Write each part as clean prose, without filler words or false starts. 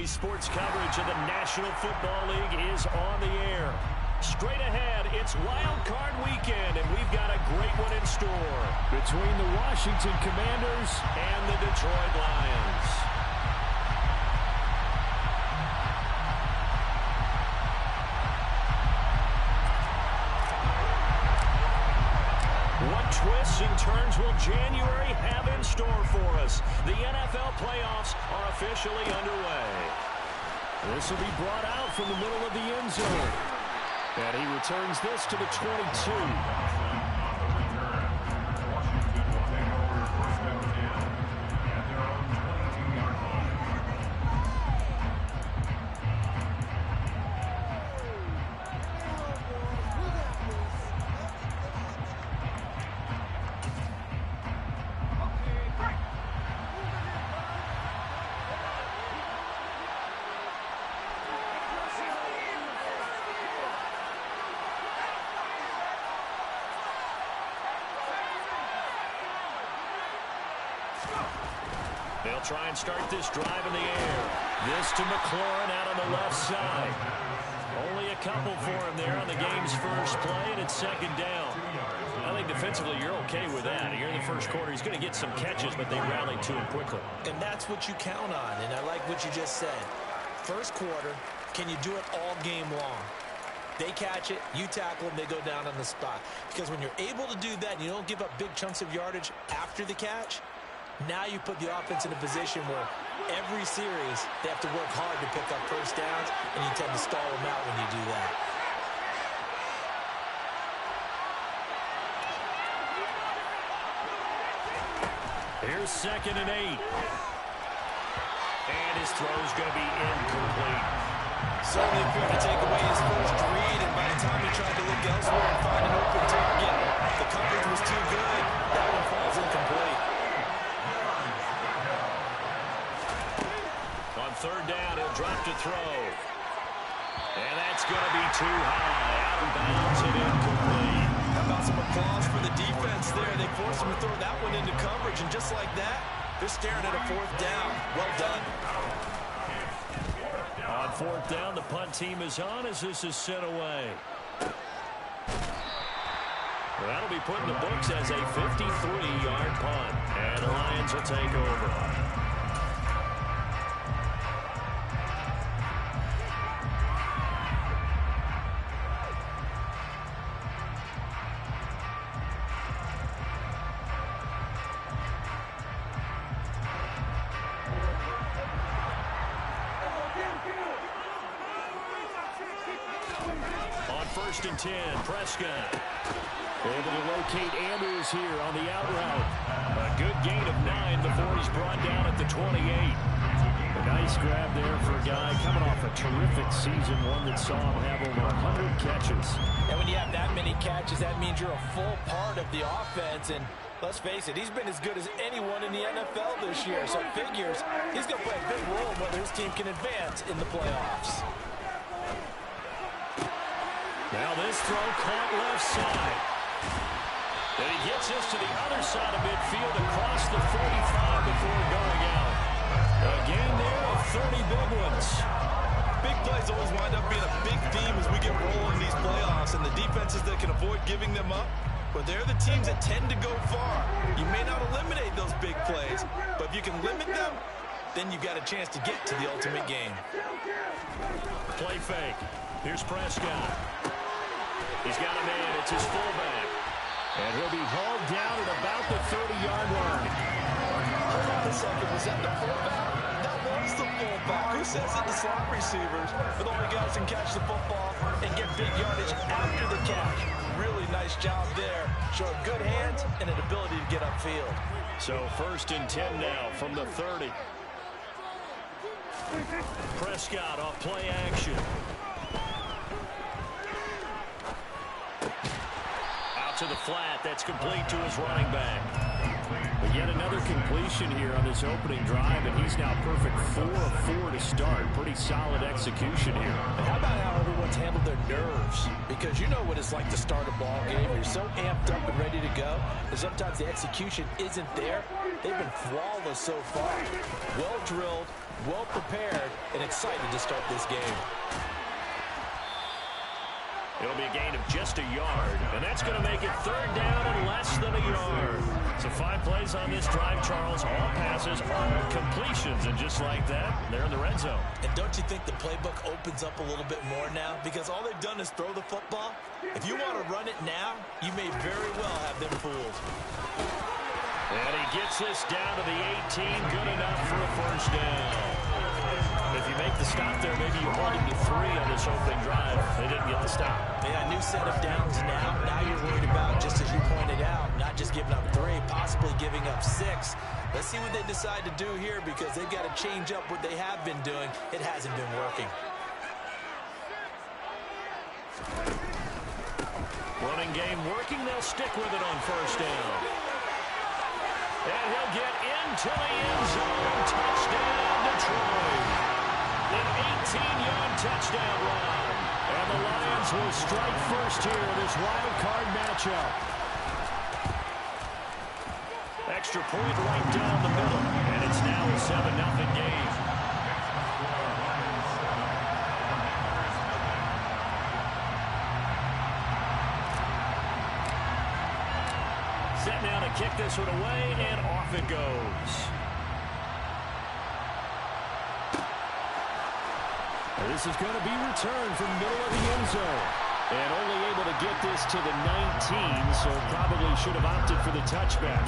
NBC Sports coverage of the National Football League is on the air. Straight ahead, it's Wild Card Weekend, and we've got a great one in store between the Washington Commanders and the Detroit Lions. What twists and turns will January have in store for us? The NFL playoffs are officially underway. This will be brought out from the middle of the end zone. And he returns this to the 22. They'll try and start this drive in the air. This to McLaurin out on the left side. Only a couple for him there on the game's first play, and it's second down. I think defensively you're okay with that. Here in the first quarter, he's going to get some catches, but they rallied to him quickly. And that's what you count on, and I like what you just said. First quarter, can you do it all game long? They catch it, you tackle them, they go down on the spot. Because when you're able to do that and you don't give up big chunks of yardage after the catch, now you put the offense in a position where every series they have to work hard to pick up first downs, and you tend to stall them out when you do that. Here's 2nd and 8. And his throw's going to be incomplete. Certainly appeared to take away his first read, and by the time he tried to look elsewhere and find an open target, the coverage was too good. That one falls incomplete. On 3rd down, he'll drop to throw. And that's going to be too high. Out of bounds and incomplete. How about some applause for the defense there? They forced him to throw that one into coverage, and just like that, they're staring at a 4th down. Well done. On 4th down, the punt team is on as this is sent away. Well, that'll be put in the books as a 53-yard punt. And the Lions will take over. On 1st and 10, Prescott able to locate Andrews here on the out route. A good gain of 9 before he's brought down at the 28. A nice grab there for a guy coming off a terrific season, one that saw him have over 100 catches. And when you have that many catches, that means you're a full part of the offense. And let's face it, he's been as good as anyone in the NFL this year. So it figures he's going to play a big role in whether his team can advance in the playoffs. Now this throw caught left side. And he gets this to the other side of midfield across the 45 before going out. A gain there of 30 big ones. Big plays always wind up being a big theme as we get rolling these playoffs, and the defenses that can avoid giving them up, but they're the teams that tend to go far. You may not eliminate those big plays, but if you can limit them, then you've got a chance to get to the ultimate game. Play fake. Here's Prescott. He's got a man. It's his fullback. And he'll be hauled down at about the 30-yard line. Hold on a second. Was that the fullback? That was the fullback. Who says that the slot receivers are the only guys who can catch the football and get big yardage after the catch? Really nice job there. Showing good hands and an ability to get upfield. So 1st and 10 now from the 30. Prescott off play action. To the flat, that's complete to his running back. But yet another completion here on this opening drive, and he's now perfect 4 of 4 to start. Pretty solid execution here. And how about how everyone's handled their nerves? Because you know what it's like to start a ball game. You're so amped up and ready to go, and sometimes the execution isn't there. They've been flawless so far. Well drilled, well prepared and excited to start this game. It'll be a gain of just a yard, and that's going to make it third down and less than a yard. So 5 plays on this drive, Charles. All passes, all completions, and just like that, they're in the red zone. And don't you think the playbook opens up a little bit more now? Because all they've done is throw the football. If you want to run it now, you may very well have them fooled. And he gets this down to the 18, good enough for a first down. If you make the stop there, maybe you hold him to 3 on this opening drive. They didn't get the stop. Yeah, new set of downs now. Now you're worried about, just as you pointed out, not just giving up 3, possibly giving up 6. Let's see what they decide to do here because they've got to change up what they have been doing. It hasn't been working. Running game working. They'll stick with it on first down. And he'll get into the end zone. Touchdown, Detroit. An 18-yard touchdown run. And the Lions will strike first here in this wild card matchup. Extra point right down the middle. And it's now a 7-0 game. Set now to kick this one away, and off it goes. This is going to be returned from the middle of the end zone. And only able to get this to the 19, so probably should have opted for the touchback.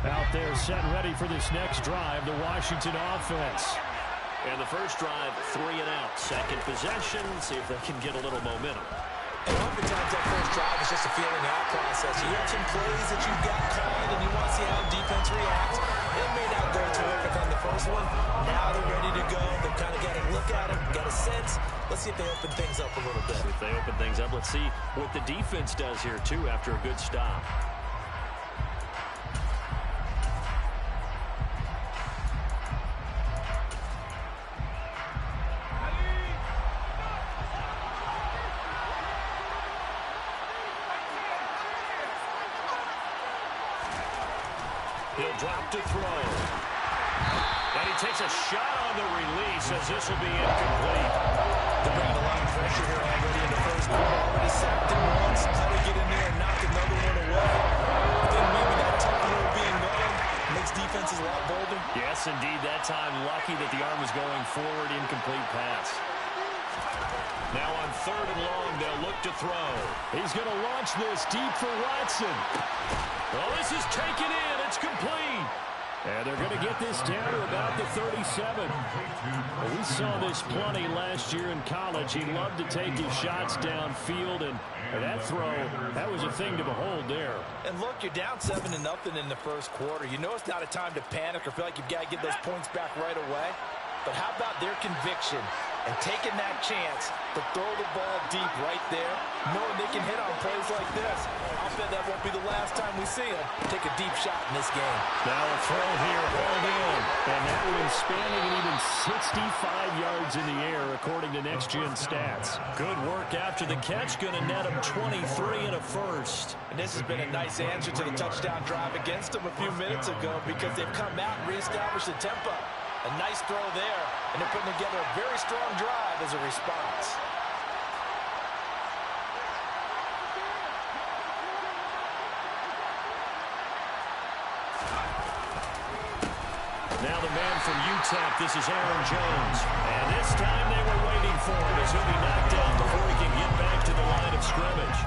Out there set and ready for this next drive, the Washington offense. And the first drive, 3 and out. Second possession, see if they can get a little momentum. And oftentimes that first drive is just a feeling out process. You have some plays that you've got called and you want to see how defense reacts. It may not go terrific on the first one. Now they're ready to go. They've kind of got to look at it, got a sense. Let's see if they open things up a little bit. If they open things up, let's see what the defense does here, too, after a good stop. He'll drop to throw. And he takes a shot on the release as this will be incomplete. They're bringing a lot of pressure here already in the first quarter. Already sacked him once. How to get in there and knock another one away. I think maybe that tempo being gone makes defenses a lot bolder. Yes, indeed. That time, lucky that the arm was going forward. Incomplete pass. Now on 3rd and long, they'll look to throw. He's going to launch this deep for Watson. Well, this is taken in. It's complete. And they're going to get this down to about the 37. Well, we saw this plenty last year in college. He loved to take his shots downfield, and that throw, that was a thing to behold there. And look, you're down 7-0 in the first quarter. You know it's not a time to panic or feel like you've got to get those points back right away. But how about their conviction and taking that chance to throw the ball deep right there, knowing they can hit on plays like this? I'll bet that won't be the last time we see them take a deep shot in this game. Now a throw here, hauled in. And that one spanning an even 65 yards in the air, according to Next Gen Stats. Good work after the catch, going to net him 23 and a first. And this has been a nice answer to the touchdown drive against them a few minutes ago because they've come out and reestablished the tempo. A nice throw there, and they're putting together a very strong drive as a response. Now the man from UTEP, this is Aaron Jones. And this time they were waiting for him as he'll be knocked down before he can get back to the line of scrimmage.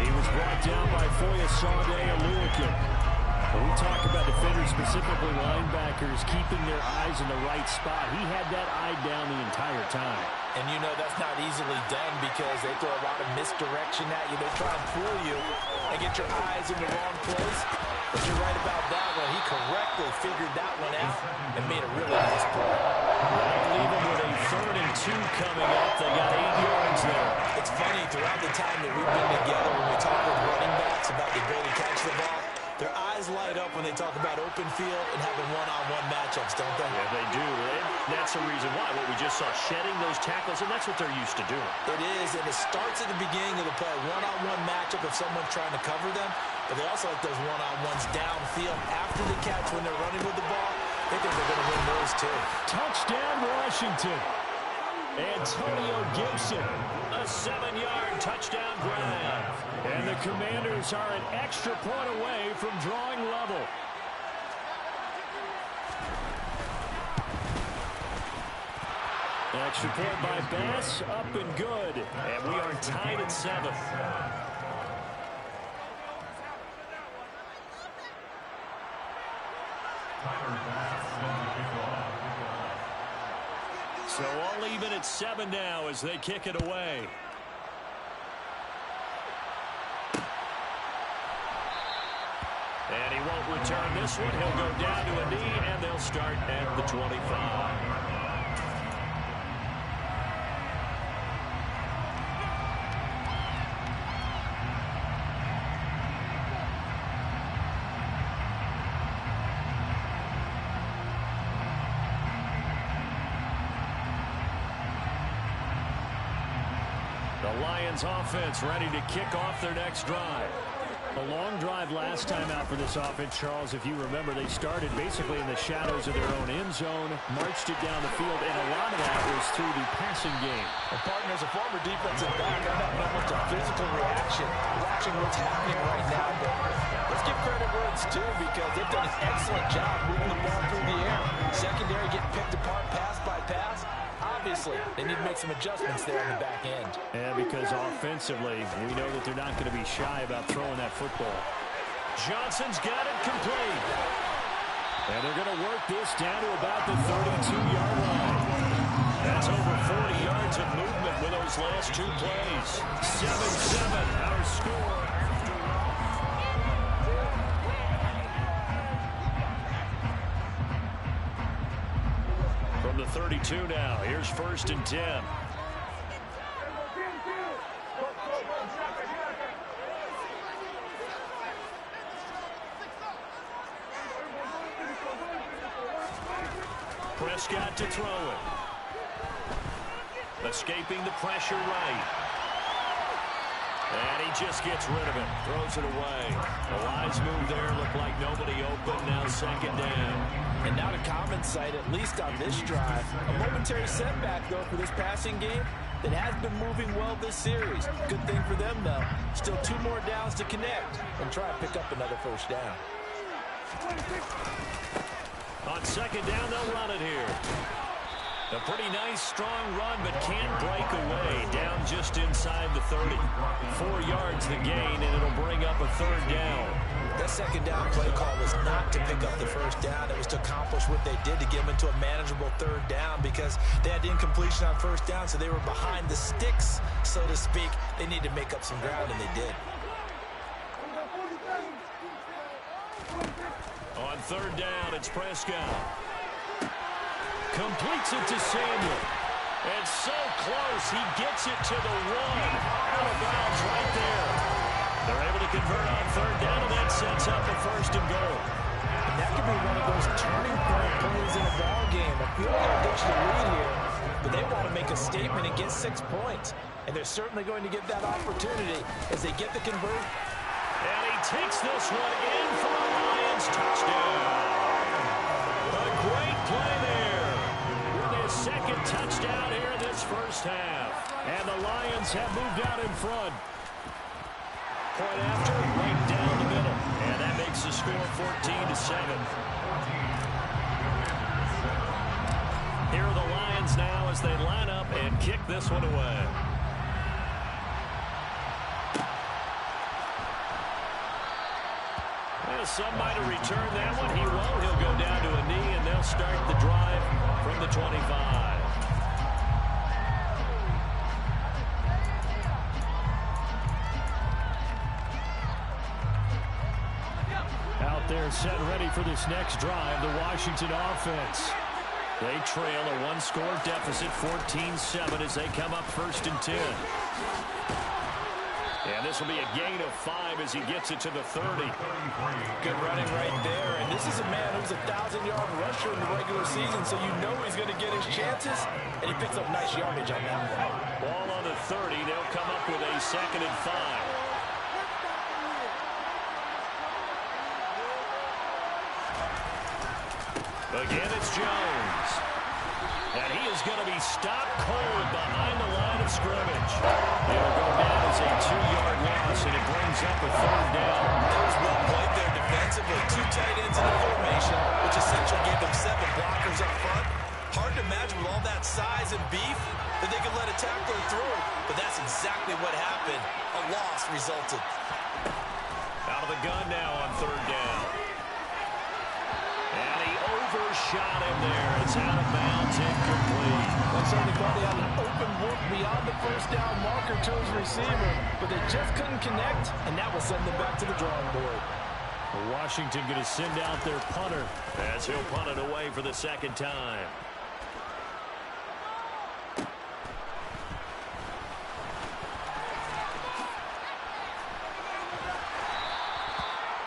He was brought down by Foyesade Oluokun. When we talk about defenders, specifically linebackers, keeping their eyes in the right spot, he had that eye down the entire time. And you know that's not easily done because they throw a lot of misdirection at you. They try and fool you and get your eyes in the wrong place. But you're right about that one. He correctly figured that one out and made a really nice play. I leave them with a 3rd and 2 coming up. They got 8 yards there. It's funny, throughout the time that we've been together, when we talk with running backs about the ability to catch the ball, their eyes eyes light up when they talk about open field and having one-on-one matchups, don't they? Yeah, they do. And that's the reason why. What we just saw, shedding those tackles, and that's what they're used to doing. It is, and it starts at the beginning of the play. One-on-one matchup if someone's trying to cover them, but they also like those one-on-ones downfield after the catch when they're running with the ball. They think they're going to win those too. Touchdown, Washington. Antonio Gibson, a 7-yard touchdown grab. And the Commanders are an extra point away from drawing level. Extra point by Bass, up and good. And we are tied at 7. So all even at 7 now as they kick it away. And he won't return this one. He'll go down to a knee, and they'll start at the 25. The Lions offense ready to kick off their next drive. A long drive last time out for this offense, Charles. If you remember, they started basically in the shadows of their own end zone, marched it down the field, and a lot of that was through the passing game. And partner, as a former defensive back, I'm not much a physical reaction watching what's happening right now. But let's give credit where it's due because they've done an excellent job moving the ball through the air. Secondary getting picked apart pass by pass. Obviously, they need to make some adjustments there on the back end. And because offensively, we know that they're not going to be shy about throwing that football. Johnson's got it complete. And they're going to work this down to about the 32-yard line. That's over 40 yards of movement with those last 2 plays. 7-7, our score. From the 32 now, here's 1st and 10. Prescott to throw it. Escaping the pressure right. And he just gets rid of it. Throws it away. The lines move there. Look like nobody open. Now 2nd down. And not a common sight, at least on this drive. A momentary setback, though, for this passing game that has been moving well this series. Good thing for them, though. Still 2 more downs to connect and try to pick up another 1st down. On 2nd down, they'll run it here. A pretty nice, strong run, but can't break away. Down just inside the 30. 4 yards the gain, and it'll bring up a 3rd down. That 2nd down play call was not to pick up the 1st down. It was to accomplish what they did to get them into a manageable 3rd down because they had incompletion on 1st down, so they were behind the sticks, so to speak. They need to make up some ground, and they did. On 3rd down, it's Prescott. Completes it to Samuel. And so close, he gets it to the 1. Out of bounds right there. They're able to convert on 3rd down, and that sets up a 1st and goal. And that could be one of those turning point plays in a ball game. A field goal gets you the lead here, but they want to make a statement and get 6 points. And they're certainly going to get that opportunity as they get the conversion. And he takes this one in for a Lions touchdown. A great play there. With his 2nd touchdown here in this 1st half. And the Lions have moved out in front. Point after, right down the middle. And that makes the score 14-7. Here are the Lions now as they line up and kick this one away. Some might have returned that one. He won't. He'll go down to a knee, and they'll start the drive from the 25. Out there set ready for this next drive, the Washington offense. They trail a 1-score deficit, 14-7, as they come up 1st and 10. And this will be a gain of 5 as he gets it to the 30. Good running right there. And this is a man who's a 1,000-yard rusher in the regular season, so you know he's going to get his chances, and he picks up nice yardage on that one. Ball on the 30. They'll come up with a 2nd and 5. Again, it's Jones. And he is going to be stopped cold behind the line of scrimmage. It'll go down as a 2-yard loss, and it brings up a 3rd down. That was well played there defensively. 2 tight ends in the formation, which essentially gave them 7 blockers up front. Hard to imagine with all that size and beef that they could let a tackler through. But that's exactly what happened. A loss resulted. Out of the gun now on 3rd down. And he overshot him there. It's out of bounds, incomplete. They certainly thought they had an open look beyond the 1st down marker to his receiver, but they just couldn't connect, and that will send them back to the drawing board. Washington going to send out their punter as he'll punt it away for the 2nd time.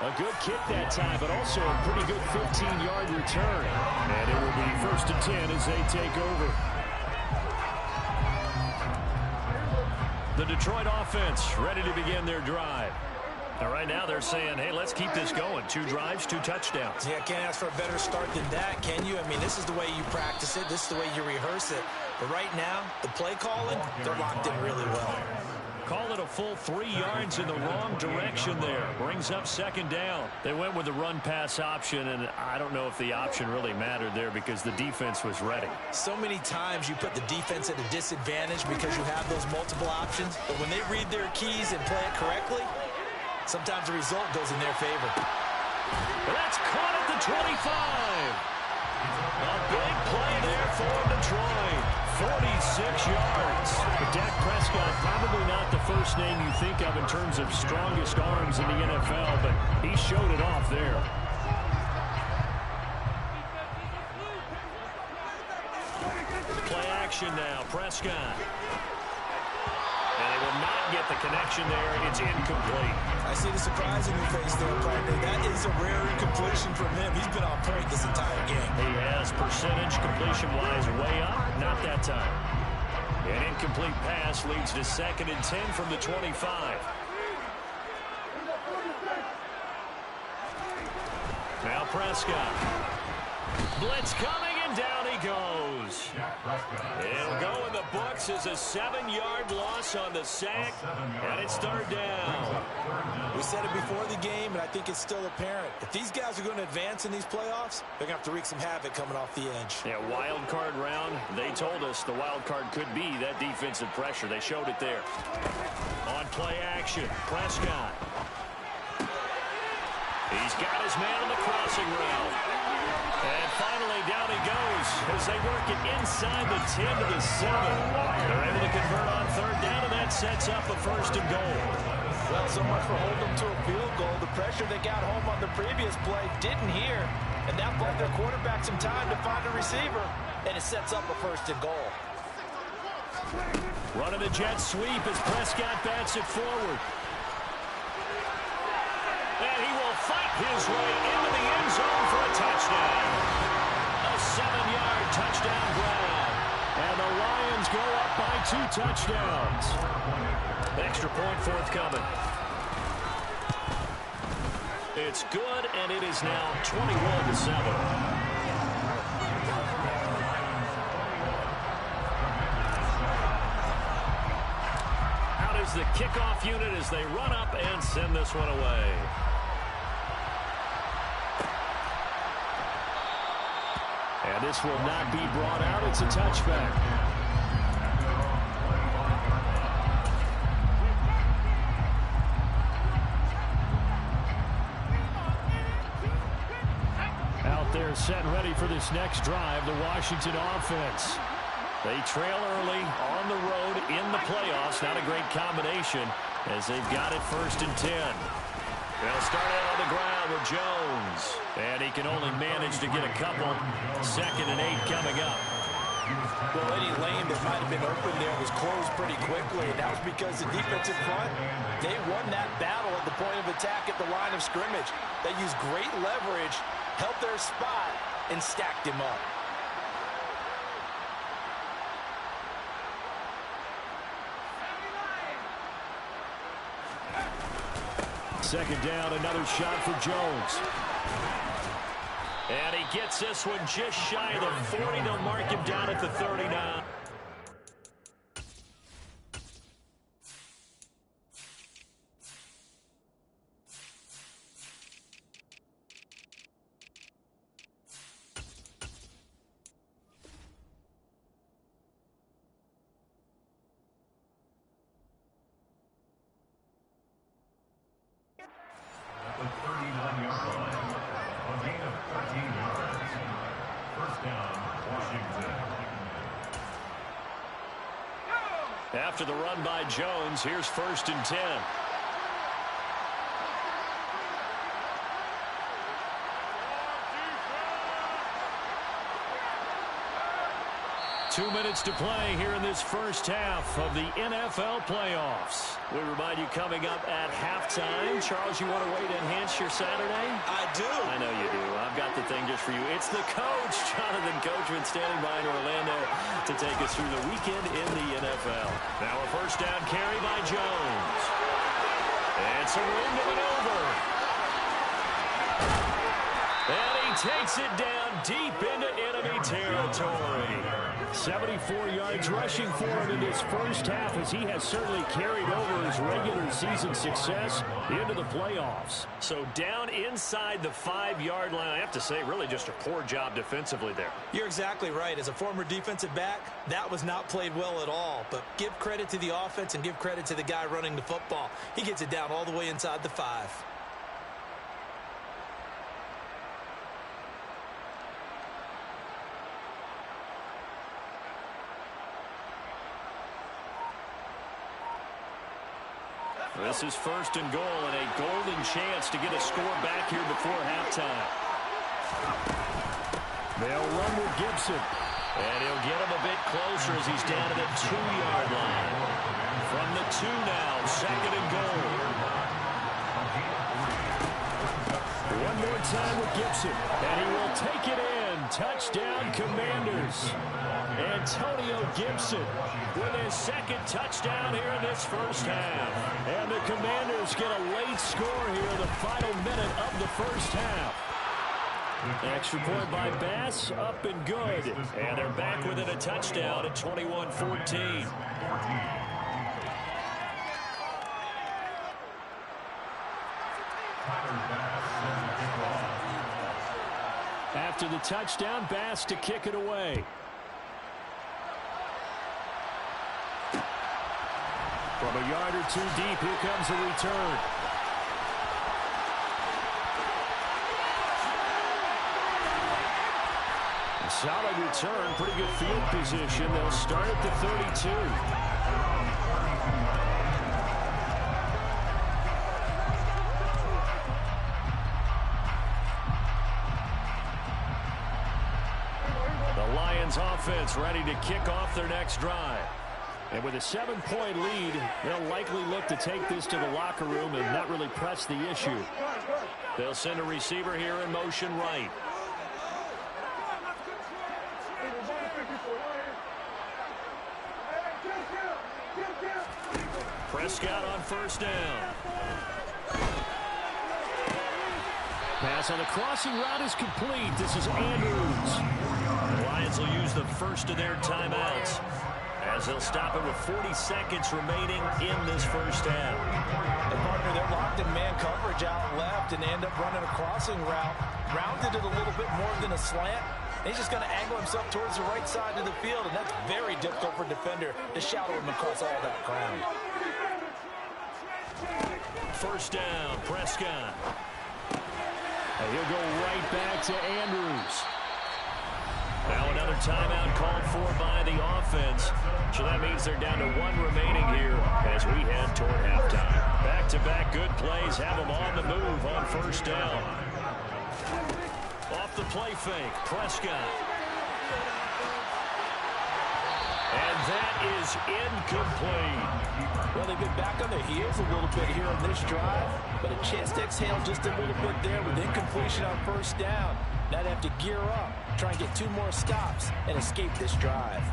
A good kick that time, but also a pretty good 15-yard return. And it will be 1st and 10 as they take over. The Detroit offense ready to begin their drive. And right now they're saying, hey, let's keep this going. 2 drives, 2 touchdowns. Yeah, can't ask for a better start than that, can you? I mean, this is the way you practice it. This is the way you rehearse it. But right now, the play calling, they're locked in really well. Call it a full 3 yards in the wrong direction there. Brings up 2nd down. They went with the run-pass option, and I don't know if the option really mattered there because the defense was ready. So many times you put the defense at a disadvantage because you have those multiple options, but when they read their keys and play it correctly, sometimes the result goes in their favor. That's caught at the 25. A big play there for Detroit. 46 yards. But Dak Prescott, probably not the first name you think of in terms of strongest arms in the NFL, but he showed it off there. Play action now, Prescott. And they will not get the connection there. It's incomplete. I see the surprise in your face there, partner. That is a rare incompletion from him. He's been on point this entire game. He has percentage completion-wise way up. Not that time. An incomplete pass leads to 2nd and 10 from the 25. Now Prescott. Blitz coming, and down he goes. It'll go in the books as a 7-yard loss on the sack, and it's 3rd down. We said it before the game, and I think it's still apparent. If these guys are going to advance in these playoffs, they're going to have to wreak some havoc coming off the edge. Yeah, wild card round. They told us the wild card could be that defensive pressure. They showed it there. On play action, Prescott. He's got his man on the crossing route. And finally, down he goes as they work it inside the 10 to the 7. They're able to convert on 3rd down, and that sets up a 1st and goal. Well, so much for holding them to a field goal. The pressure they got home on the previous play didn't hear, and that bought their quarterback some time to find a receiver, and it sets up a 1st and goal. Running the jet sweep as Prescott bats it forward. And he will fight his way into the end zone for a touchdown. A 7-yard touchdown grab. And the Lions go up by 2 touchdowns. Extra point forthcoming. It's good, and it is now 21-7. Out is the kickoff unit as they run up and send this one away. And this will not be brought out. It's a touchback. Out there set and ready for this next drive, the Washington offense. They trail early on the road in the playoffs. Not a great combination as they've got it 1st and 10. They'll start out on the ground with Jones. And he can only manage to get a couple. 2nd and 8 coming up. Well, any lane that might have been open there was closed pretty quickly, and that was because the defensive front, they won that battle at the point of attack at the line of scrimmage. They used great leverage, held their spot, and stacked him up. Second down, another shot for Jones. And he gets this one just shy of the 40. They'll mark him down at the 39. After the run by Jones, here's 1st and 10. 2 minutes to play here in this first half of the NFL playoffs. We remind you coming up at halftime. Charles, you want a way to enhance your Saturday? I do. I know you do. I've got the thing just for you. It's the coach, Jonathan Coachman, standing by in Orlando to take us through the weekend in the NFL. Now a first down carry by Jones. And some room to maneuver. And he takes it down deep into enemy territory. 74 yards rushing for him in this first half, as he has certainly carried over his regular season success into the playoffs. So down inside the 5-yard line, I have to say, really just a poor job defensively there. You're exactly right. As a former defensive back, that was not played well at all. But give credit to the offense and give credit to the guy running the football. He gets it down all the way inside the 5. This is 1st and goal and a golden chance to get a score back here before halftime. They'll run with Gibson. And he'll get him a bit closer as he's down to the 2-yard line. From the 2 now, 2nd and goal. One more time with Gibson. And he will take it in. Touchdown, Commanders. Antonio Gibson with his 2nd touchdown here in this first half. And the Commanders get a late score here in the final minute of the first half. Extra point by Bass, up and good. And they're back within a touchdown at 21-14. After the touchdown, Bass to kick it away. From a yard or 2 deep, here comes a return. A solid return, pretty good field position. They'll start at the 32. The Lions offense ready to kick off their next drive. And with a 7-point lead, they'll likely look to take this to the locker room and not really press the issue. They'll send a receiver here in motion right. Prescott on 1st down. Pass on the crossing route is complete. This is Andrews. The Lions will use the first of their timeouts, as they'll stop it with 40 seconds remaining in this first half. And partner, they're locked in man coverage out left, and they end up running a crossing route. Rounded it a little bit more than a slant. And he's just going to angle himself towards the right side of the field, and that's very difficult for a defender to shadow him across all that ground. 1st down, Prescott. And he'll go right back to Andrews. Now another timeout called for by the offense. So that means they're down to 1 remaining here as we head toward halftime. Back-to-back good plays have them on the move on 1st down. Off the play fake, Prescott. And that is incomplete. Well, they've been back on their heels a little bit here on this drive, but a chance to exhale just a little bit there with incompletion on first down. Now they have to gear up, try and get 2 more stops, and escape this drive.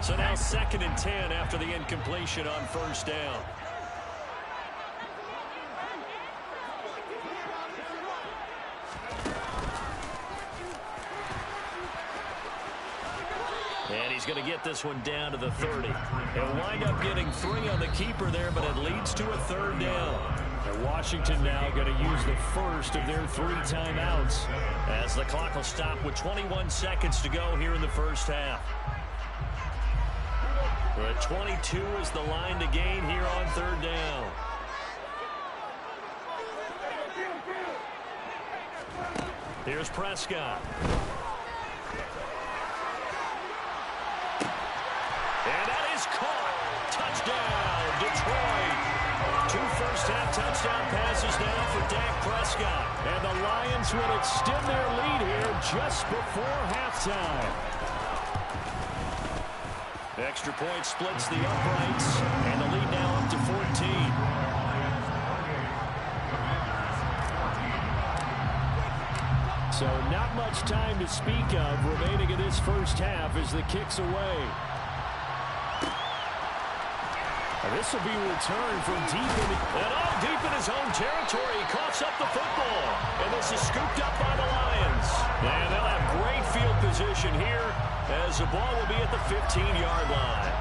So now 2nd and 10 after the incompletion on first down. And he's going to get this one down to the 30. He'll wind up getting 3 on the keeper there, but it leads to a 3rd down. And Washington now going to use the first of their 3 timeouts as the clock will stop with 21 seconds to go here in the first half. 22 is the line to gain here on 3rd down. Here's Prescott. And that is caught. Touchdown, Detroit. 2 first-half touchdown passes now for Dak Prescott. And the Lions will extend their lead here just before halftime. Extra point splits the uprights, and the lead now up to 14. So not much time to speak of remaining in this first half as the kick's away. And this will be returned from deep in his own territory. He coughs up the football, and this is scooped up by the Lions. And they'll have great field position here as the ball will be at the 15-yard line.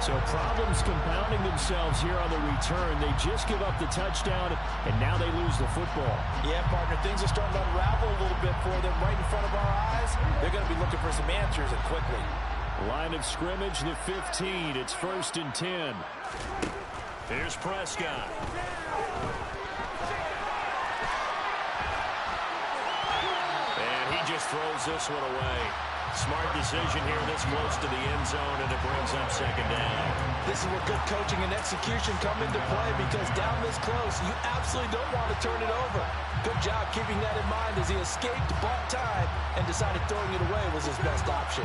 So problems compounding themselves here on the return. They just give up the touchdown, and now they lose the football. Yeah, partner, things are starting to unravel a little bit for them right in front of our eyes. They're going to be looking for some answers, and quickly. Line of scrimmage, the 15. It's 1st and 10. Here's Prescott. And he just throws this one away. Smart decision here this close to the end zone, and it brings up 2nd down. This is where good coaching and execution come into play, because down this close, you absolutely don't want to turn it over. Good job keeping that in mind as he escaped, bought time, and decided throwing it away was his best option.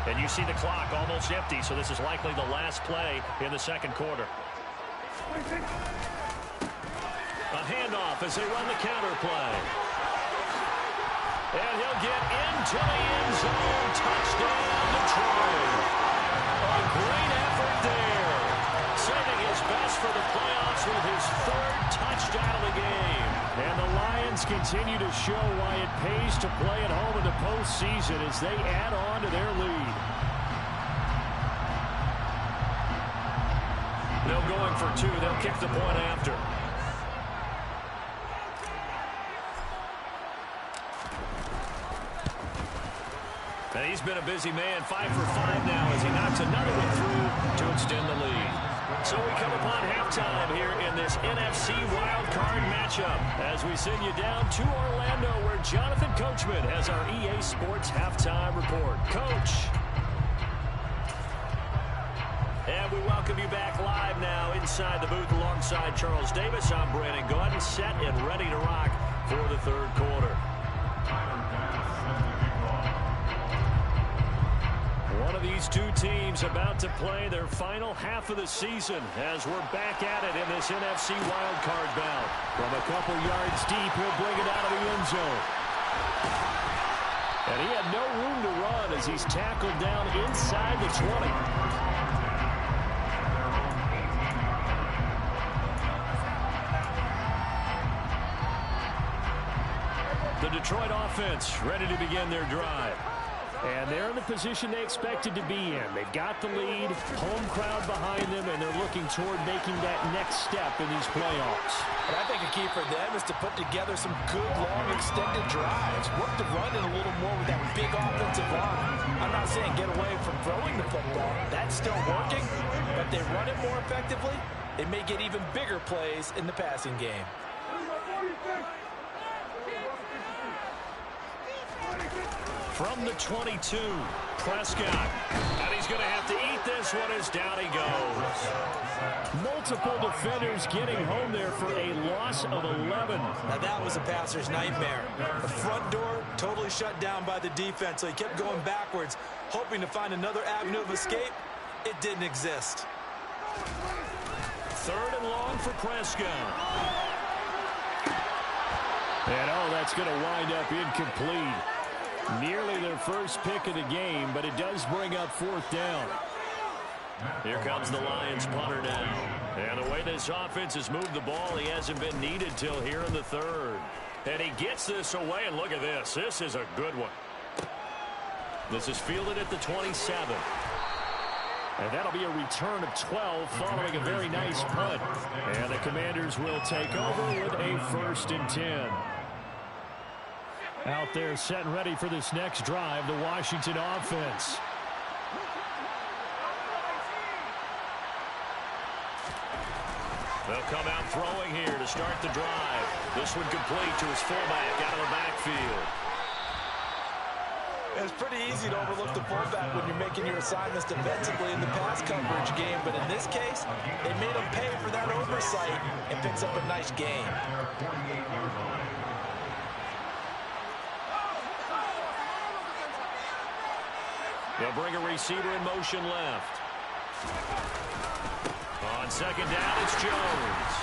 And you see the clock almost empty, so this is likely the last play in the 2nd quarter. A handoff as they run the counter play. And he'll get into the end zone. Touchdown, Detroit. A great effort there. Saving his best for the playoffs with his 3rd touchdown of the game. And the Lions continue to show why it pays to play at home in the postseason as they add on to their lead. They're going for 2. They'll kick the point after. And he's been a busy man, 5 for 5 now as he knocks another one through to extend the lead. So we come upon halftime here in this NFC wildcard matchup as we send you down to Orlando where Jonathan Coachman has our EA Sports halftime report. Coach. And we welcome you back live now inside the booth alongside Charles Davis. I'm Brandon Gaudin, set and ready to rock for the 3rd quarter. One of these 2 teams about to play their final half of the season as we're back at it in this NFC wildcard bout. From a couple yards deep, he'll bring it out of the end zone. And he had no room to run as he's tackled down inside the 20. The Detroit offense ready to begin their drive. And they're in the position they expected to be in. They've got the lead, home crowd behind them, and they're looking toward making that next step in these playoffs. And I think a key for them is to put together some good, long, extended drives. Work the run in a little more with that big offensive line. I'm not saying get away from throwing the football. That's still working, but they run it more effectively. They may get even bigger plays in the passing game. From the 22, Prescott. And he's going to have to eat this one as down he goes. Multiple defenders getting home there for a loss of 11. Now that was a passer's nightmare. The front door totally shut down by the defense, so he kept going backwards, hoping to find another avenue of escape. It didn't exist. 3rd and long for Prescott. And that's going to wind up incomplete. Nearly their first pick of the game, but it does bring up 4th down. Here comes the Lions punter now. And the way this offense has moved the ball, he hasn't been needed till here in the 3rd. And he gets this away, and look at this. This is a good one. This is fielded at the 27. And that'll be a return of 12 following a very nice punt. And the Commanders will take over with a 1st and 10. Out there set and ready for this next drive, the Washington offense. They'll come out throwing here to start the drive. This one complete to his fullback out of the backfield. It's pretty easy to overlook the fullback when you're making your assignments defensively in the pass coverage game, but in this case, they made him pay for that oversight and picks up a nice gain. They'll bring a receiver in motion left. On 2nd down, it's Jones.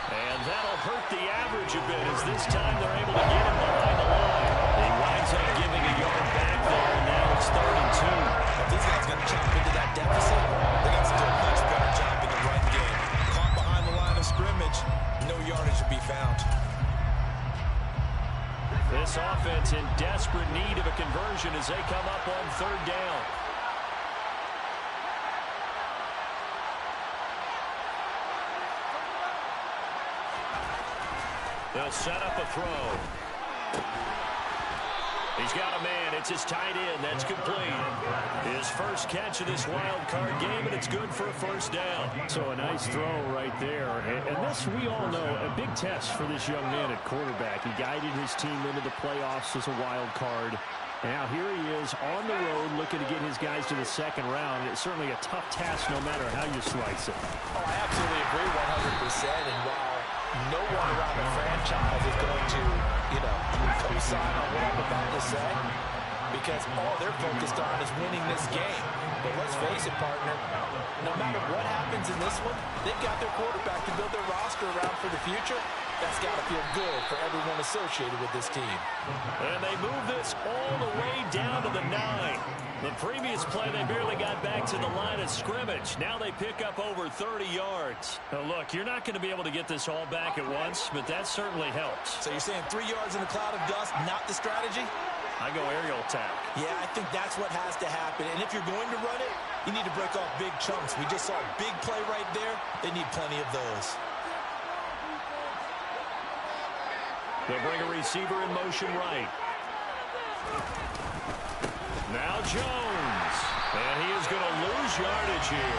And that'll hurt the average a bit as this time they're able to get him behind the line. He winds up giving a yard back there, and now it's 3rd and 2. If these guys going to chop into that deficit, they got to do a much better job in the run game. Caught behind the line of scrimmage, no yardage to be found. This offense in desperate need of a conversion as they come up on 3rd down. They'll set up a throw. He's got a man. It's his tight end. That's complete. His first catch of this wild card game, and it's good for a 1st down. So a nice throw right there. And this, we all know, a big test for this young man at quarterback. He guided his team into the playoffs as a wild card. Now here he is on the road looking to get his guys to the 2nd round. It's certainly a tough task no matter how you slice it. Oh, I absolutely agree 100%. And while no one around the franchise is going to, co-sign on what I'm about to say, because all they're focused on is winning this game. But let's face it, partner, no matter what happens in this one, they've got their quarterback to build their roster around for the future. That's got to feel good for everyone associated with this team. And they move this all the way down to the 9. The previous play, they barely got back to the line of scrimmage. Now they pick up over 30 yards. Now, look, you're not going to be able to get this all back at once, but that certainly helps. So you're saying 3 yards in a cloud of dust, not the strategy? I go aerial attack. Yeah, I think that's what has to happen. And if you're going to run it, you need to break off big chunks. We just saw a big play right there. They need plenty of those. They'll bring a receiver in motion right. Now Jones. And he is going to lose yardage here.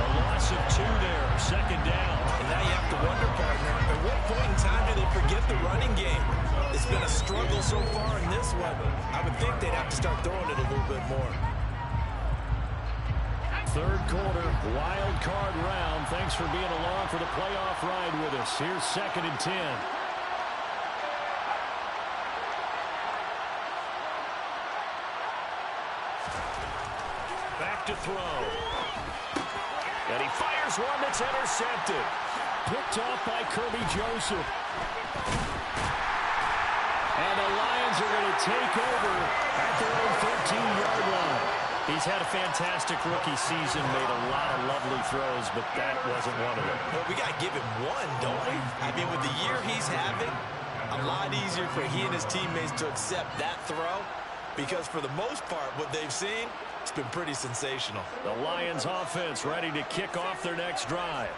A loss of 2 there, 2nd down. And now you have to wonder, partner, at what point in time do they forget the running game? It's been a struggle so far in this one. I would think they'd have to start throwing it a little bit more. 3rd quarter, wild card round. Thanks for being along for the playoff ride with us. Here's 2nd and 10. Back to throw. And he fires one that's intercepted. Picked off by Kirby Joseph. And the Lions are going to take over at their own 13-yard line. He's had a fantastic rookie season, made a lot of lovely throws, but that wasn't one of them. Well, we got to give him one, don't we? I mean, with the year he's having, a lot easier for he and his teammates to accept that throw, because for the most part, what they've seen, it's been pretty sensational. The Lions offense ready to kick off their next drive.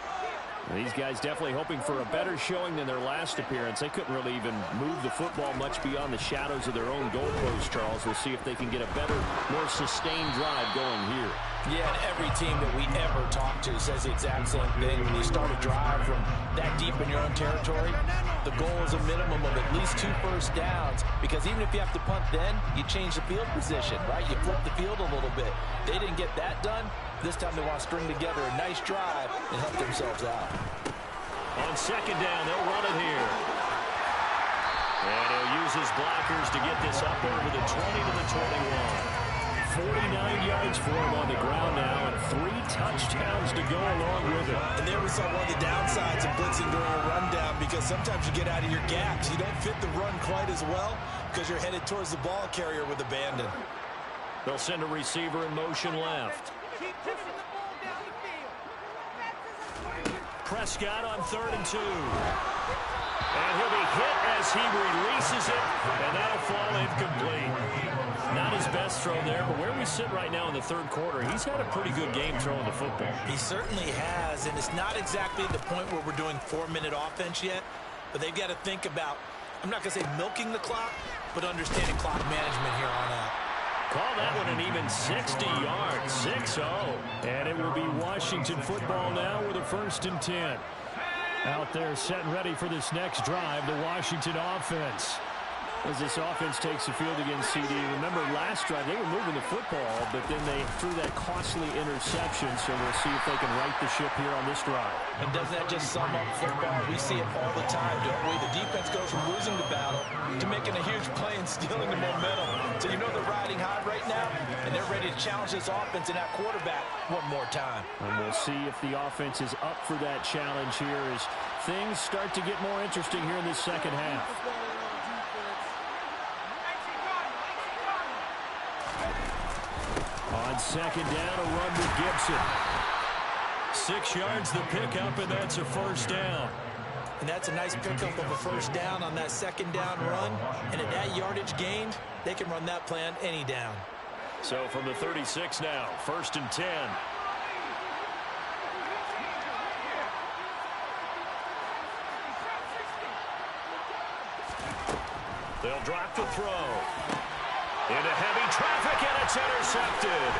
These guys definitely hoping for a better showing than their last appearance. They couldn't really even move the football much beyond the shadows of their own goalpost, Charles. We'll see if they can get a better, more sustained drive going here. Yeah, and every team that we ever talk to says the exact same thing. When you start a drive from that deep in your own territory, the goal is a minimum of at least 2 first downs, because even if you have to punt then, you change the field position, right? You flip the field a little bit. They didn't get that done. This time they want to string together a nice drive and help themselves out. On second down, they'll run it here. And he'll use his blockers to get this up over the 20 to the 21. 49 yards for him on the ground now, and 3 touchdowns to go along with it. And there we saw one of the downsides of blitzing during a rundown, because sometimes you get out of your gaps. You don't fit the run quite as well because you're headed towards the ball carrier with abandon. They'll send a receiver in motion left. Prescott on 3rd and 2. And he'll be hit as he releases it, and that'll fall incomplete. Not his best throw there, but where we sit right now in the third quarter, he's had a pretty good game throwing the football. He certainly has, and it's not exactly the point where we're doing 4-minute offense yet, but they've got to think about, I'm not going to say milking the clock, but understanding clock management here on out. Call that one an even 60 yards, 6-0. And it will be Washington football now with a 1st and 10. Out there set and ready for this next drive, the Washington offense. As this offense takes the field against CD. Remember, last drive, they were moving the football, but then they threw that costly interception, so we'll see if they can right the ship here on this drive. And doesn't that just sum up football? We see it all the time, don't we? The defense goes from losing the battle to making a huge play and stealing the momentum. So you know they're riding high right now, and they're ready to challenge this offense and that quarterback one more time. And we'll see if the offense is up for that challenge here as things start to get more interesting here in this second half. On second down, a run with Gibson. 6 yards the pickup, and that's a 1st down. And that's a nice pickup of a 1st down on that 2nd down run. And at that yardage gained, they can run that plan any down. So from the 36 now, 1st and 10. They'll drop the throw. Into heavy traffic, and it's intercepted.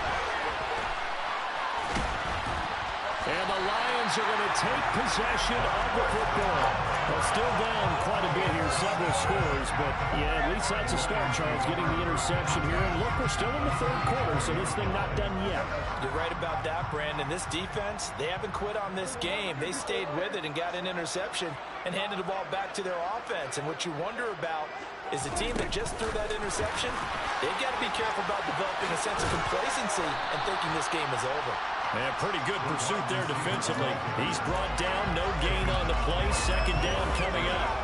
And the Lions are going to take possession of the football. Well, still down quite a bit here, several scores, but yeah, at least that's a start, Charles, getting the interception here. And look, we're still in the third quarter, so this thing not done yet. You're right about that, Brandon. This defense, they haven't quit on this game. They stayed with it and got an interception and handed the ball back to their offense. And what you wonder about is the team that just threw that interception, they've got to be careful about developing a sense of complacency and thinking this game is over. And pretty good pursuit there defensively. He's brought down, no gain on the play. 2nd down coming up.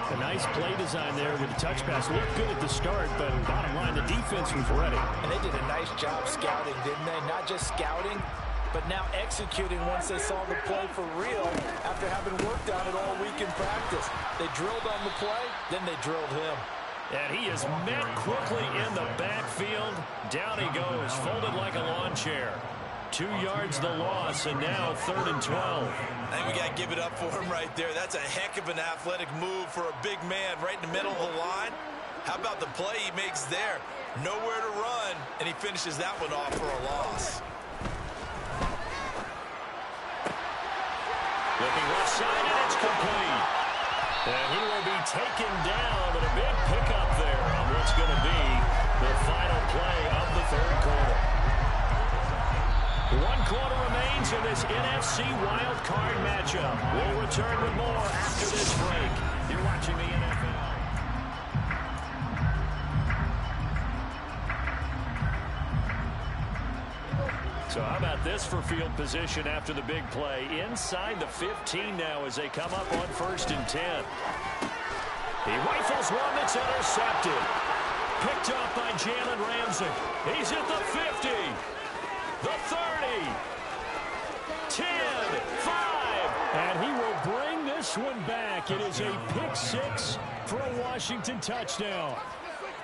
A nice play design there with the touch pass. Looked good at the start, but bottom line, the defense was ready. And they did a nice job scouting, didn't they? Not just scouting, but now executing once they saw the play for real after having worked on it all week in practice. They drilled on the play, then they drilled him. And he is met quickly in the backfield. Down he goes, folded like a lawn chair. 2 yards the loss, and now 3rd and 12. I think we got to give it up for him right there. That's a heck of an athletic move for a big man right in the middle of the line. How about the play he makes there? Nowhere to run, and he finishes that one off for a loss. Looking left side, and it's complete. And he will be taken down, but a big pickup there on what's going to be the final play of the third quarter. 1 quarter remains in this NFC Wild Card matchup. We'll return with more after this break. You're watching the NFL. So how about this for field position after the big play? Inside the 15 now as they come up on 1st and 10. He rifles one that's intercepted. Picked up by Jalen Ramsey. He's at the 50. The 30, 10, 5, and he will bring this one back. It is a pick 6 for a Washington touchdown.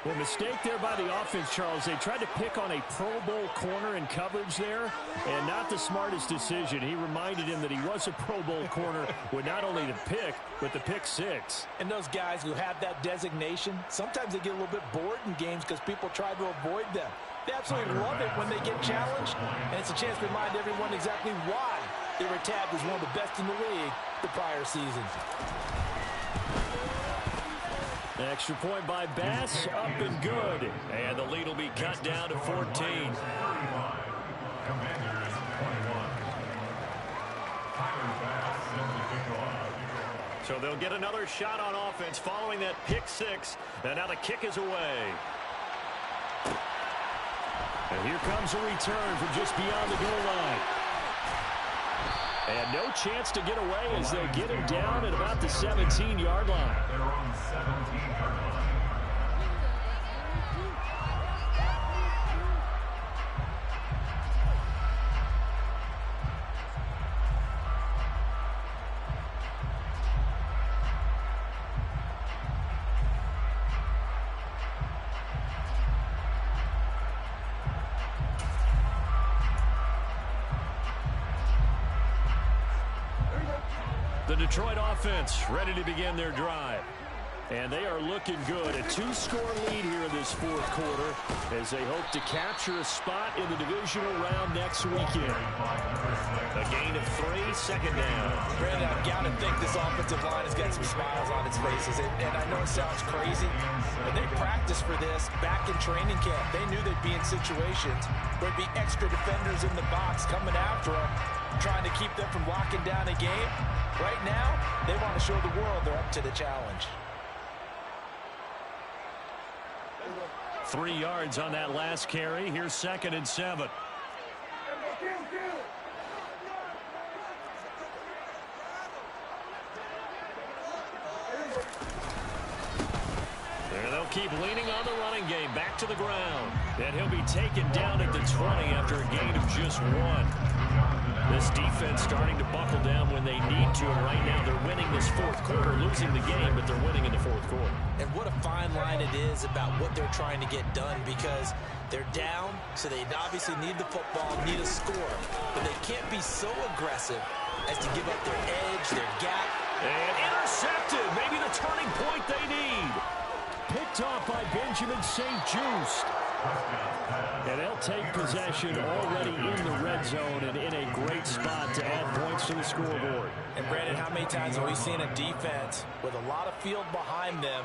Well, mistake there by the offense, Charles. They tried to pick on a Pro Bowl corner in coverage there, and not the smartest decision. He reminded him that he was a Pro Bowl corner with not only the pick, but the pick six. And those guys who have that designation, sometimes they get a little bit bored in games because people try to avoid them. They absolutely love it when they get challenged, and it's a chance to remind everyone exactly why they were tabbed as one of the best in the league the prior season. Extra point by Bass, up and good. And the lead will be cut down to 14. So they'll get another shot on offense following that pick six. And now the kick is away. And here comes a return from just beyond the goal line. And no chance to get away as they get him down at about the 17-yard line. They're on the 17-yard line. The Detroit offense ready to begin their drive. And they are looking good. A two-score lead here in this fourth quarter as they hope to capture a spot in the divisional round next weekend. A gain of 3, second down. Brandon, I've got to think this offensive line has got some smiles on its faces. And I know it sounds crazy, but they practiced for this back in training camp. They knew they'd be in situations where there'd be extra defenders in the box coming after them, trying to keep them from locking down a game. Right now, they want to show the world they're up to the challenge. 3 yards on that last carry. Here's 2nd and 7. There they'll keep leaning on the running game. Back to the ground. And he'll be taken down at the 20 after a gain of just 1. This defense starting to buckle down when they need to, and right now they're winning this fourth quarter, losing the game, but they're winning in the fourth quarter. And what a fine line it is about what they're trying to get done, because they're down, so they obviously need the football, need a score, but they can't be so aggressive as to give up their edge, their gap. And intercepted, maybe the turning point they need. Picked off by Benjamin St-Juste. And they'll take possession already in the red zone and in a great spot to add points to the scoreboard. And Brandon, how many times have we seen a defense with a lot of field behind them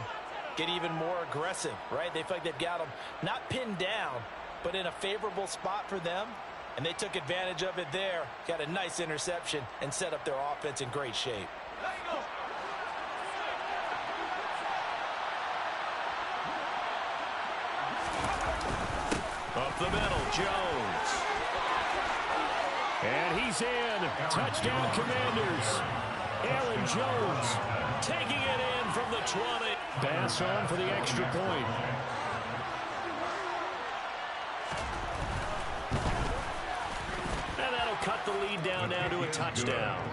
get even more aggressive, right? They feel like they've got them not pinned down, but in a favorable spot for them, and they took advantage of it there. Got a nice interception and set up their offense in great shape. Up the middle, Jones. And he's in. Touchdown, Commanders. Aaron Jones taking it in from the 20. Pass on for the extra point. And that'll cut the lead down now to a touchdown.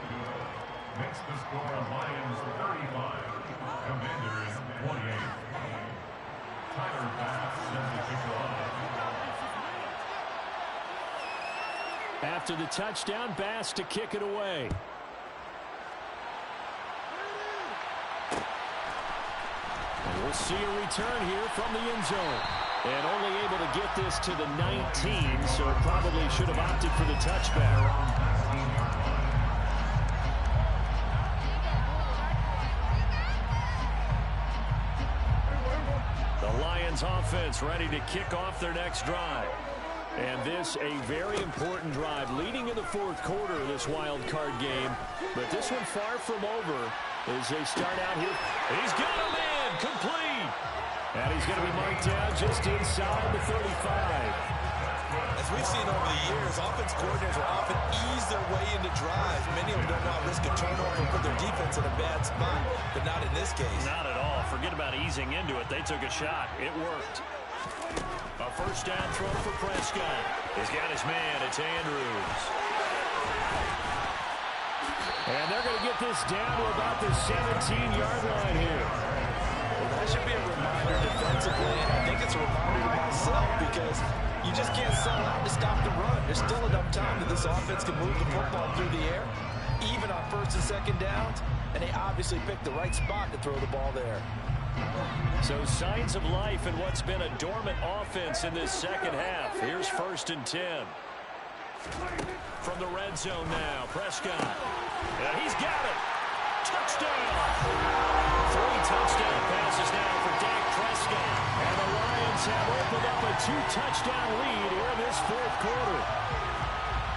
Makes the score Lions 35, Commanders 28. Tyler Bass sends the kickoff. After the touchdown, Bass to kick it away. And we'll see a return here from the end zone. And only able to get this to the 19, so probably should have opted for the touchback. The Lions offense ready to kick off their next drive. And this a very important drive leading in the fourth quarter of this wild card game. But this one far from over as they start out here. He's got him in, complete. And he's going to be marked down just inside the 35. As we've seen over the years, offense coordinators will often ease their way into drives. Many of them don't want to risk a turnover and put their defense in a bad spot, but not in this case. Not at all. Forget about easing into it. They took a shot. It worked. A first down throw for Prescott. He's got his man. It's Andrews. And they're going to get this down to about the 17-yard line here. Well, that should be a reminder defensively. I think You just can't sell out to stop the run. There's still enough time that this offense can move the football through the air, even on first and second downs, and they obviously picked the right spot to throw the ball there. So signs of life in what's been a dormant offense in this second half. Here's 1st and 10. From the red zone now, Prescott. And he's got it. Touchdown. 3 touchdown passes now for Dak Prescott. And the Lions have opened up a 2-touchdown lead here in this 4th quarter.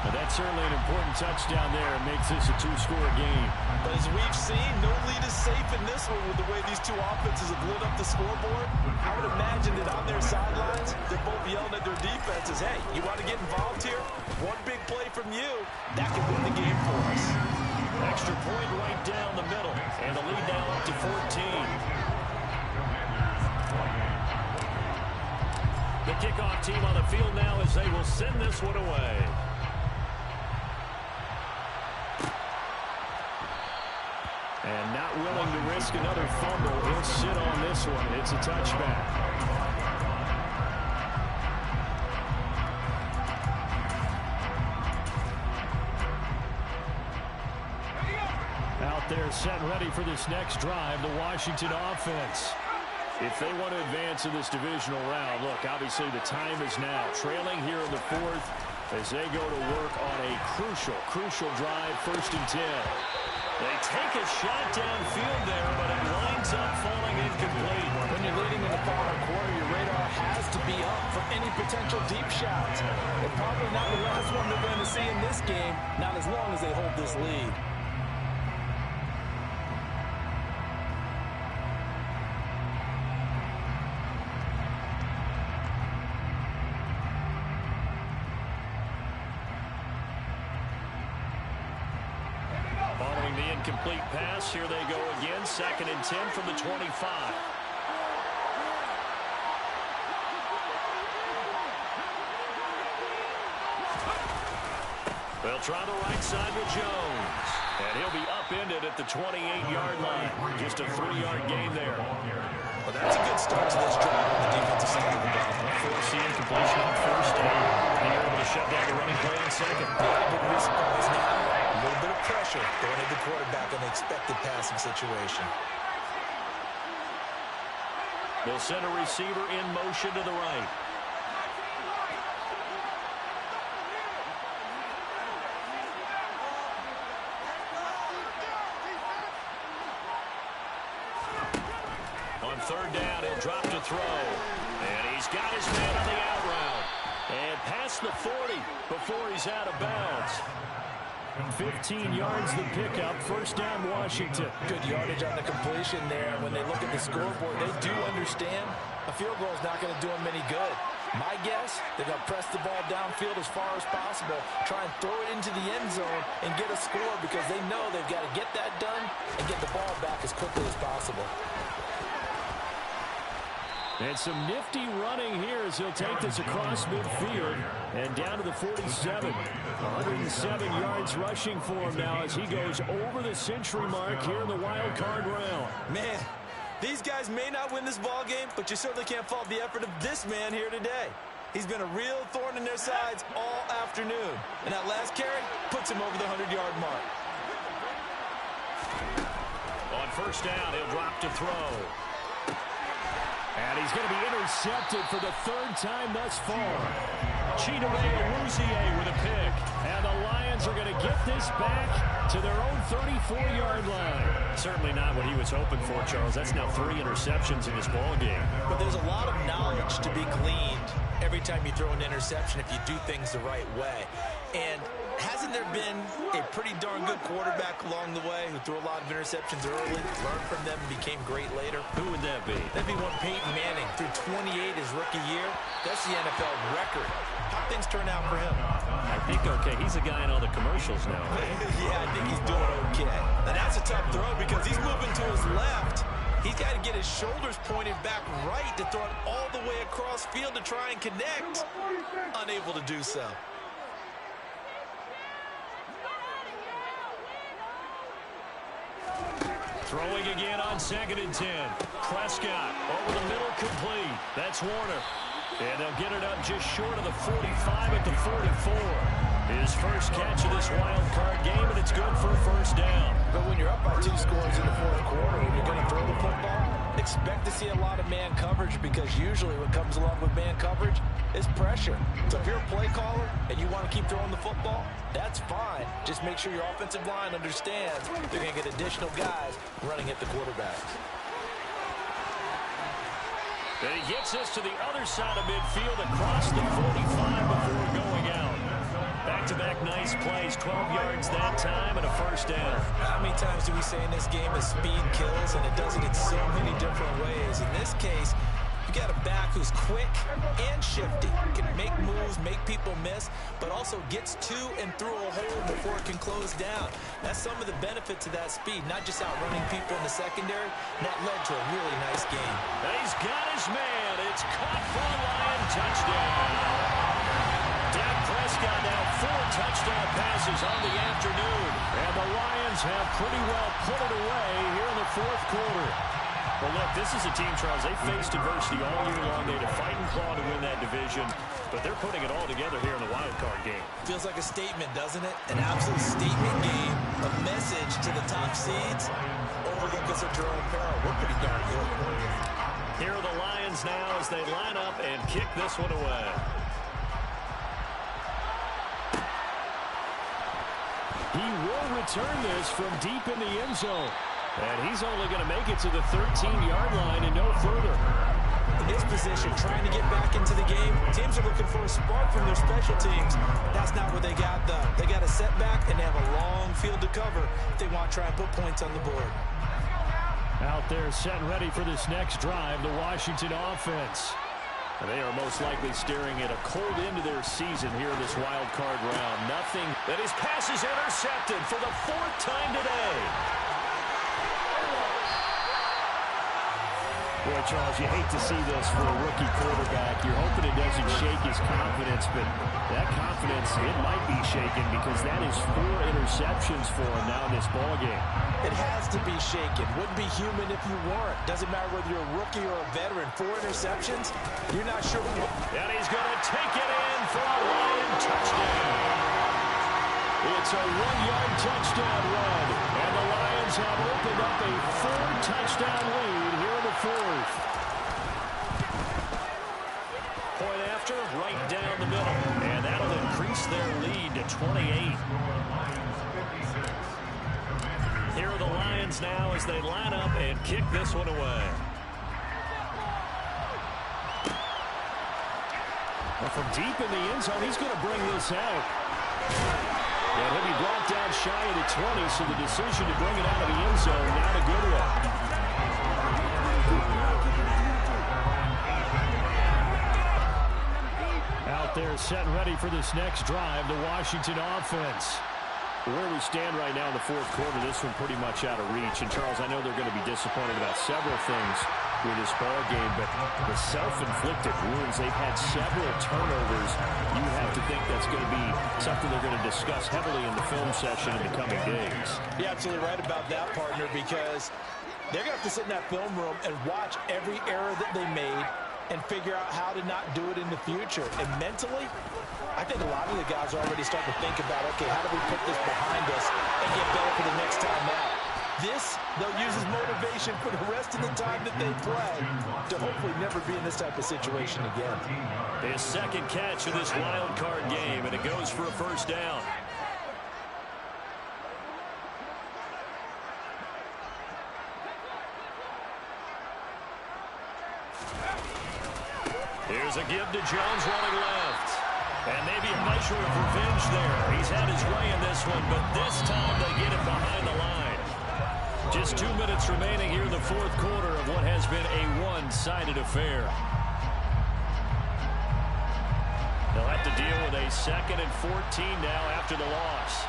But that's certainly an important touchdown there. It makes this a 2-score game. But as we've seen, no lead is safe in this one with the way these two offenses have lit up the scoreboard. I would imagine that on their sidelines, they're both yelling at their defenses, hey, you want to get involved here? One big play from you, that could win the game for us. Extra point right down the middle. And the lead now up to 14. The kickoff team on the field now as they will send this one away. And not willing to risk another fumble. He'll sit on this one. It's a touchback. Out there set ready for this next drive, the Washington offense. If they want to advance in this divisional round, look, obviously the time is now. Trailing here in the 4th as they go to work on a crucial drive, 1st and 10. They take a shot downfield there, but it winds up falling incomplete. When you're leading in the final quarter, your radar has to be up for any potential deep shots. And probably not the last one they're going to see in this game, not as long as they hold this lead. Incomplete pass. Here they go again. 2nd and 10 from the 25. They'll try the right side with Jones. And he'll be upended at the 28-yard line. Just a 3-yard gain there. Well, that's a good start to this drive on the defensive side of the ball. Forcing completion on 1st down. And you're able to shut down the running play in 2nd. Wouldn't be surprised now. A little bit of pressure going at the quarterback in the expected passing situation. They'll send a receiver in motion to the right. On 3rd down, he'll drop to throw. And he's got his man on the out route. And past the 40 before he's out of bounds. 15 yards the pickup. 1st down, Washington. Good yardage on the completion there. When they look at the scoreboard, they do understand a field goal is not going to do them any good. My guess, they're going to press the ball downfield as far as possible, try and throw it into the end zone and get a score because they know they've got to get that done and get the ball back as quickly as possible. And some nifty running here as he'll take this across midfield and down to the 47. 107 yards rushing for him now as he goes over the century mark here in the wild card round. Man, these guys may not win this ball game, but you certainly can't fault the effort of this man here today. He's been a real thorn in their sides all afternoon. And that last carry puts him over the 100-yard mark. On 1st down, he'll drop to throw. And he's going to be intercepted for the 3rd time thus far. Chidobe Awuzie with a pick. And the Lions are going to get this back to their own 34-yard line. Certainly not what he was hoping for, Charles. That's now 3 interceptions in this ball game. But there's a lot of knowledge to be gleaned every time you throw an interception if you do things the right way. And hasn't there been a pretty darn good quarterback along the way who threw a lot of interceptions early, learned from them, and became great later? Who would that be? That'd be one Peyton Manning threw 28 his rookie year. That's the NFL record. How things turn out for him? I think, okay, he's a guy in all the commercials now. Yeah, I think he's doing okay. And that's a tough throw because he's moving to his left. He's got to get his shoulders pointed back right to throw it all the way across field to try and connect. Unable to do so. Throwing again on 2nd and 10. Prescott over the middle, complete. That's Warner. And they'll get it up just short of the 45 at the 44. His first catch of this wild card game, and it's good for a first down. But when you're up by 2 scores in the fourth quarter and you're going to throw the football, expect to see a lot of man coverage, because usually what comes along with man coverage is pressure. So if you're a play caller and you want to keep throwing the football, that's fine. Just make sure your offensive line understands they're going to get additional guys running at the quarterback. And he gets us to the other side of midfield across the 45 before going out. Back-to-back nice plays, 12 yards that time, and a first down. How many times do we say in this game that speed kills, and it does it in so many different ways? In this case, you got a back who's quick and shifty, can make moves, make people miss, but also gets to and through a hole before it can close down. That's some of the benefits of that speed, not just outrunning people in the secondary. That led to a really nice game. And he's got his man. It's caught for a Lion touchdown. Dak Prescott now 4 touchdown passes on the afternoon. And the Lions have pretty well put it away here in the fourth quarter. Well, look, this is a team, Charles, they faced adversity all year long. They had to fight and claw to win that division, but they're putting it all together here in the wild card game. Feels like a statement, doesn't it? An absolute statement game, a message to the top seeds. Overlook us at your own peril. We're pretty darn good. Here are the Lions now as they line up and kick this one away. He will return this from deep in the end zone. And he's only going to make it to the 13-yard line and no further. In this position, trying to get back into the game, teams are looking for a spark from their special teams. That's not what they got, though. They got a setback, and they have a long field to cover if they want to try and put points on the board. Out there set and ready for this next drive, the Washington offense. And they are most likely staring at a cold end to their season here in this wild card round. Nothing. That his pass is intercepted for the 4th time today. Boy, Charles, you hate to see this for a rookie quarterback. You're hoping it doesn't shake his confidence, but that confidence, it might be shaken because that is 4 interceptions for him now in this ballgame. It has to be shaken. Wouldn't be human if you weren't. Doesn't matter whether you're a rookie or a veteran. 4 interceptions, you're not sure. And he's going to take it in for a Lion touchdown. It's a 1-yard touchdown run, and the Lions have opened up a 4-touchdown lead here in the 4th. Point after, right down the middle, and that'll increase their lead to 28. Here are the Lions now as they line up and kick this one away. Well, from deep in the end zone, he's going to bring this out. And he'll be brought down shy of the 20, so the decision to bring it out of the end zone, not a good one. Out there set and ready for this next drive, the Washington offense. Where we stand right now in the fourth quarter, this one pretty much out of reach. And, Charles, I know they're going to be disappointed about several things with this ball game, but the self-inflicted wounds, they've had several turnovers. You have to think that's going to be something they're going to discuss heavily in the film session in the coming days. You're absolutely right about that, partner, because they're going to have to sit in that film room and watch every error that they made and figure out how to not do it in the future. And mentally, I think a lot of the guys are already starting to think about, okay, how do we put this behind us and get better for the next time out? This, they'll use as motivation for the rest of the time that they play to hopefully never be in this type of situation again. His second catch of this wild card game, and it goes for a first down. Here's a give to Jones running left. And maybe a measure of revenge there. He's had his way in this one, but this time they get it behind the line. Just 2 minutes remaining here in the fourth quarter of what has been a one-sided affair. They'll have to deal with a 2nd and 14 now after the loss.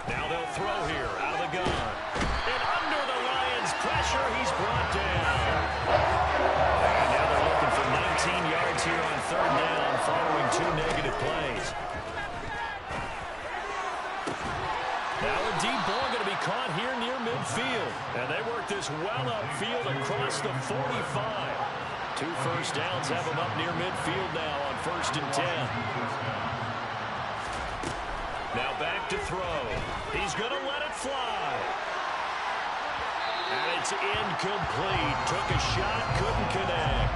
Now they'll throw here out of the gun. And under the Lions' pressure, he's brought down. And now they're looking for 19 midfield across the 45. 2 first downs have him up near midfield now on 1st and 10. Now back to throw. He's going to let it fly. And it's incomplete. Took a shot, couldn't connect.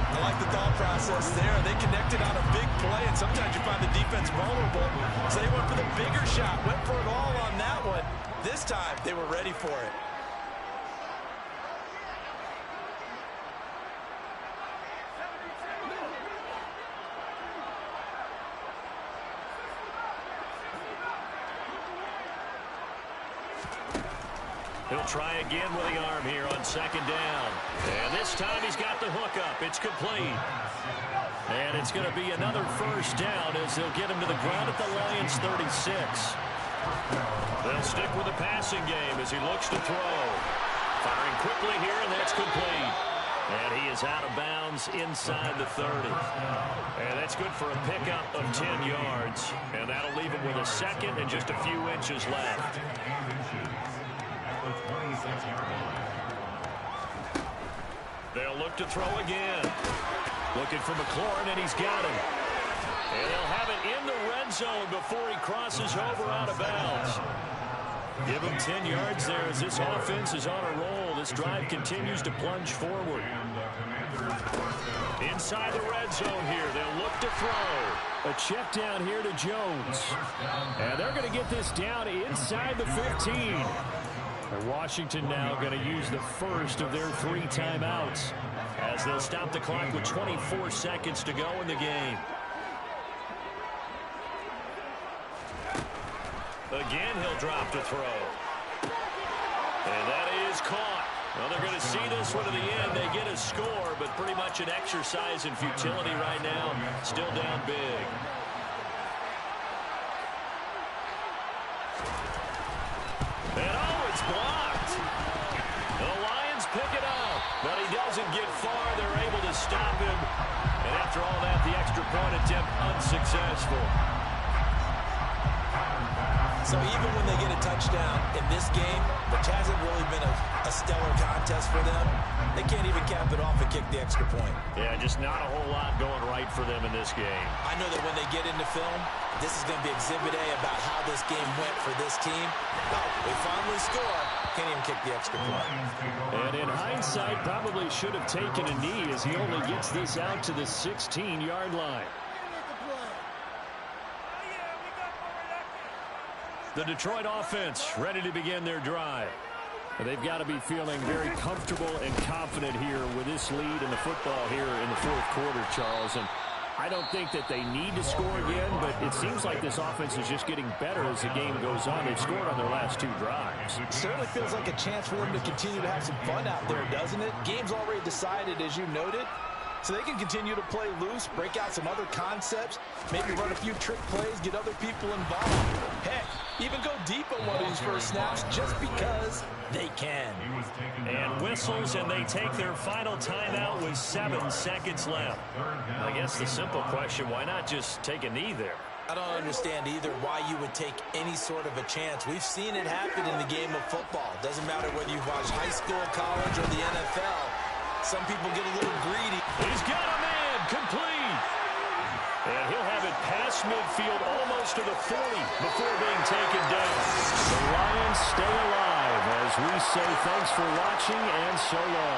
I like the thought process there. They connected on a big play, and sometimes you find the defense vulnerable. So they went for the bigger shot, went for it all on that one. This time, they were ready for it. He'll try again with the arm here on 2nd down. And this time he's got the hook up. It's complete. And it's going to be another first down as they'll get him to the ground at the Lions 36. They'll stick with the passing game as he looks to throw. Firing quickly here, and that's complete. And he is out of bounds inside the 30. And that's good for a pickup of 10 yards. And that'll leave him with a second and just a few inches left. They'll look to throw again. Looking for McLaurin, and he's got him. And they'll have it in the red zone before he crosses over out of bounds. Give him 10 yards there as this offense is on a roll. This drive continues to plunge forward. Inside the red zone here, they'll look to throw. A check down here to Jones. And they're going to get this down inside the 15. And Washington now going to use the first of their 3 timeouts as they'll stop the clock with 24 seconds to go in the game. Again, he'll drop to throw. And that is caught. Well, they're going to see this one to the end. They get a score, but pretty much an exercise in futility right now. Still down big. And oh, it's blocked. The Lions pick it up, but he doesn't get far. They're able to stop him. And after all that, the extra point attempt unsuccessful. So even when they get a touchdown in this game, which hasn't really been a stellar contest for them, they can't even cap it off and kick the extra point. Yeah, just not a whole lot going right for them in this game. I know that when they get into film, this is going to be Exhibit A about how this game went for this team. Oh, they finally score. Can't even kick the extra point. And in hindsight, probably should have taken a knee as he only gets this out to the 16-yard line. The Detroit offense ready to begin their drive. They've got to be feeling very comfortable and confident here with this lead in the football here in the 4th quarter, Charles. And I don't think that they need to score again, but it seems like this offense is just getting better as the game goes on. They've scored on their last 2 drives. It certainly feels like a chance for them to continue to have some fun out there, doesn't it? Game's already decided, as you noted. So they can continue to play loose, break out some other concepts, maybe run a few trick plays, get other people involved. Heck, even go deep on one of these first snaps just because they can. And whistles, and they take their final timeout with 7 seconds left. I guess the simple question, why not just take a knee there? I don't understand either why you would take any sort of a chance. We've seen it happen in the game of football. Doesn't matter whether you watch high school, college, or the NFL. Some people get a little greedy. He's got a man complete. And he'll have it past midfield almost to the 40 before being taken down. The Lions stay alive as we say thanks for watching and so long.